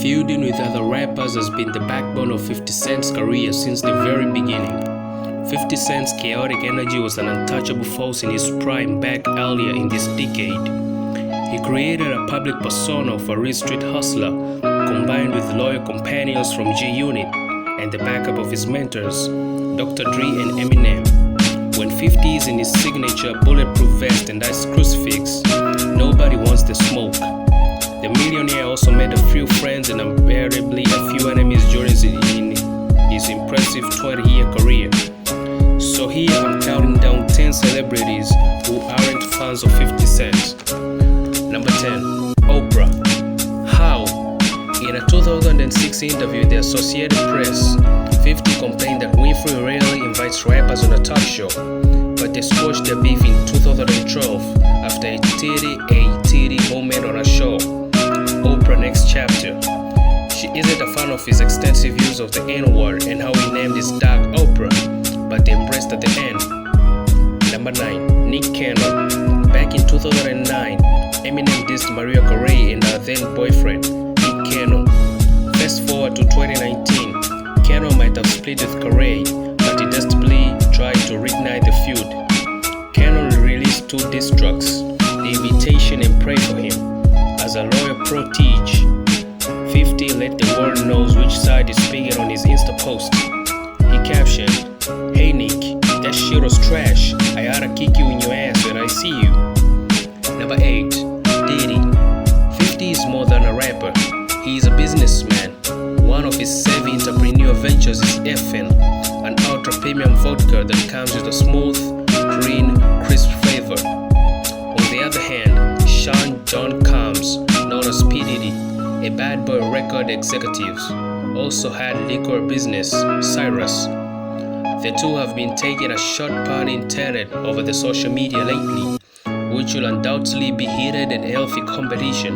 Feuding with other rappers has been the backbone of 50 Cent's career since the very beginning. 50 Cent's chaotic energy was an untouchable force in his prime back earlier in this decade. He created a public persona of a real street hustler, combined with loyal companions from G-Unit and the backup of his mentors, Dr. Dre and Eminem. When 50 is in his signature bulletproof vest and ice crucifix, nobody wants the smoke. The millionaire also made a few friends and invariably a few enemies during his impressive 20-year career. So here I'm counting down 10 celebrities who aren't fans of 50 Cent. Number 10. Oprah. How? In a 2006 interview with the Associated Press, 50 complained that Winfrey rarely invites rappers on a talk show, but they squashed their beef in 2012 after a titty moment on a show. Oprah Next Chapter. She isn't a fan of his extensive use of the N-word and how he named his dog Oprah, but they embraced at the end. Number 9. Nick Cannon. Back in 2009, Eminem dissed Mariah Carey and her then boyfriend, Nick Cannon. Fast forward to 2019, Cannon might have split with Carey, but he desperately tried to reignite the feud. Cannon released 2 diss tracks, The Invitation and Pray For Him. As a loyal pro-teach, 50 let the world knows which side is speaking on his Insta post. He captioned, "Hey Nick, that shit was trash. I oughta kick you in your ass when I see you." Number 8. Diddy. 50 is more than a rapper. He is a businessman. One of his savvy entrepreneur ventures is FN, an ultra-premium vodka that comes with a smooth, green, crisp flavor. On the other hand, Sean John Combs, known as P. Diddy, a bad boy record executive, also had liquor business, Cyrus. The two have been taking a short pun intended over the social media lately, which will undoubtedly be heated and healthy competition.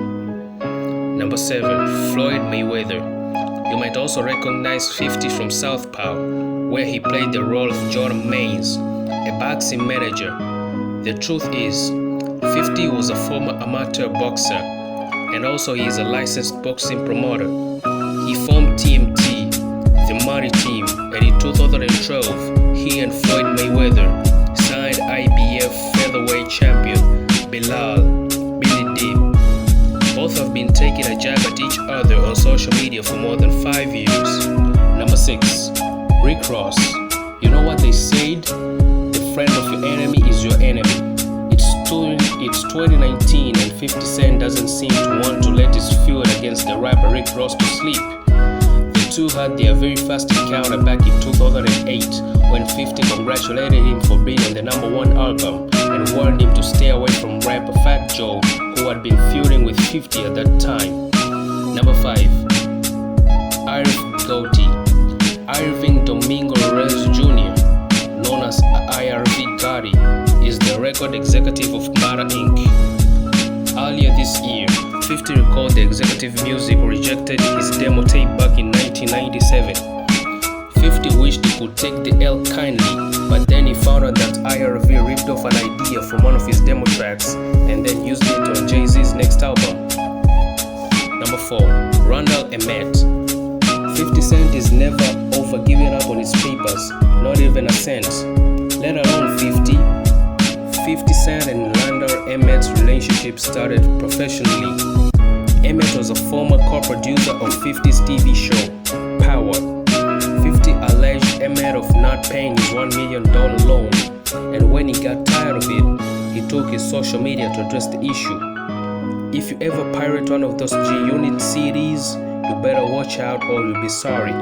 Number 7. Floyd Mayweather. You might also recognize 50 from Southpaw, where he played the role of Jordan Maines, a boxing manager. The truth is, 50 was a former amateur boxer, and also he is a licensed boxing promoter. He formed TMT, the Money Team, and in 2012, he and Floyd Mayweather signed IBF featherweight champion Billy Dib. Both have been taking a jab at each other on social media for more than 5 years. Number 6. Rickross. You know what they said? The friend of your enemy is your enemy. It's 2019 and 50 Cent doesn't seem to want to let his feud against the rapper Rickross to sleep. The two had their very first encounter back in 2008 when 50 congratulated him for being on the #1 album and warned him to stay away from rapper Fat Joe, who had been feuding with 50 at that time. Number 5. Gotti. Irving Domingo Reyes Jr., known as IRV Gotti, is the record executive of Mara Inc. Earlier this year, 50 recalled the executive music rejected his demo tape back in 1997. 50 wished he could take the L kindly, but then he found out that IRV ripped off an idea from one of his demo tracks and then used it on Jay-Z's next album. Number 4. Randall Emmett. 50 Cent is never over giving up on his papers, not even a cent, let alone 50. 50 Cent and Randall Emmett's relationship started professionally. Emmett was a former co-producer of 50's TV show, Power. 50 alleged Emmett of not paying his $1 million loan, and when he got tired of it, he took his social media to address the issue. If you ever pirate one of those G-Unit CDs, you better watch out or you'll be sorry.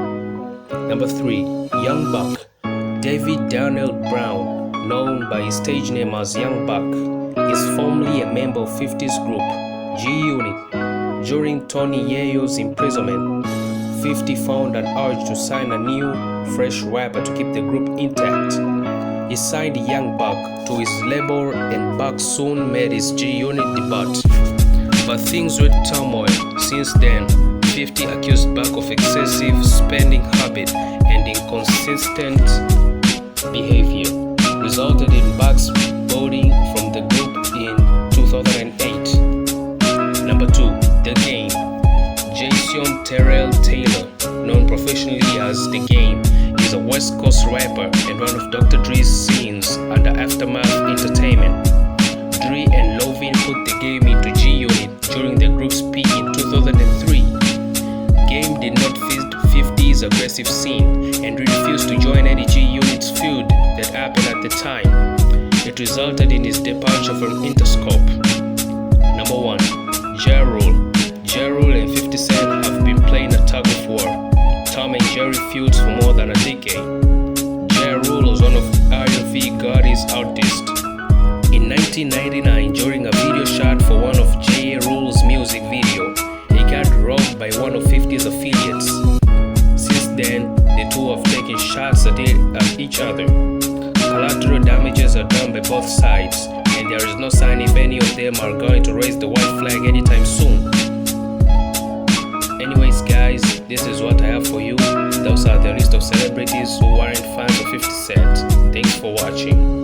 Number 3. Young Buck. David Daniel Brown, known by his stage name as Young Buck, is formerly a member of 50's group, G-Unit. During Tony Yayo's imprisonment, 50 found an urge to sign a new, fresh rapper to keep the group intact. He signed Young Buck to his label and Buck soon made his G-Unit debut. But things went turmoil. Since then, 50 accused Buck of excessive spending habit and inconsistent behavior, resulted in Buck's boarding from the group in 2008. Number 2. The Game. Jason Terrell Taylor, known professionally as The Game, is a West Coast rapper and one of Dr. Dre's scenes under Aftermath Entertainment. Dre and Lovin put The Game into G-Unit during the group's peak in 2003. Game did not fit 50's aggressive scene and refused to join any G-Unit's feud that happened at the time. It resulted in his departure from Interscope. Number 1. Ja Rule. Ja Rule and 50 Cent have been playing a tug of war, Tom and Jerry feuds for more than a decade. Ja Rule was one of R&B Gotti's artists. In 1999, during a video shot for one of Ja Rule's music video, he got robbed by one of 50's affiliates. Since then, the two have taken shots at each other. Collateral damages are done by both sides, and there is no sign if any of them are going to raise the white flag anytime soon. Anyways guys, this is what I have for you. Those are the list of celebrities who weren't fans of 50 Cent. Thanks for watching.